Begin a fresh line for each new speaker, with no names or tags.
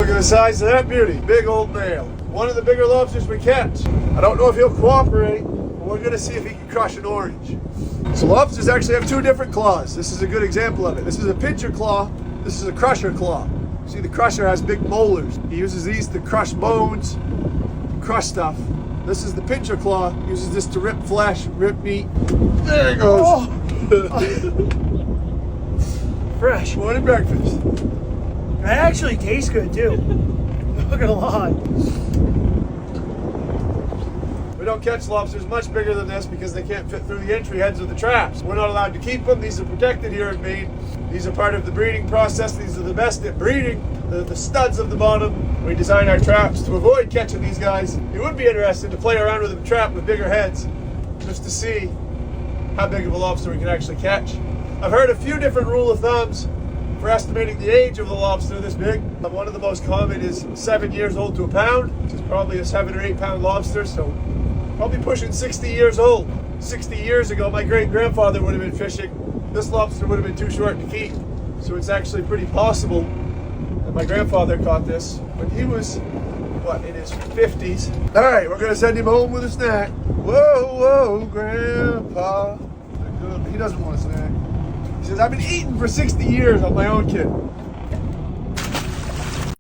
Look at the size of that beauty. Big old male. One of the bigger lobsters we catch. I don't know if he'll cooperate, but we're gonna see if he can crush an orange. So lobsters actually have two different claws. This is a good example of it. This is a pincher claw. This is a crusher claw. See, the crusher has big molars. He uses these to crush bones, crush stuff. This is the pincher claw. Uses this to rip flesh, rip meat. There he goes.
Oh. Fresh.
Morning breakfast.
It actually tastes good too. Not gonna lie.
We don't catch lobsters much bigger than this because they can't fit through the entry heads of the traps. We're not allowed to keep them. These are protected here in Maine. These are part of the breeding process. These are the best at breeding. The studs of the bottom. We design our traps to avoid catching these guys. You would be interested to play around with a trap with bigger heads just to see how big of a lobster we can actually catch. I've heard a few different rule of thumbs for estimating the age of the lobster this big. One of the most common is 7 years old to a pound, which is probably a 7 or 8 pound lobster, so probably pushing 60 years old. 60 years ago, my great grandfather would have been fishing. This lobster would have been too short to keep, so it's actually pretty possible that my grandfather caught this when he was, what, in his 50s. All right, we're gonna send him home with a snack. Whoa, whoa, Grandpa. He doesn't want a snack. He says, I've been eating for 60 years on my own kid.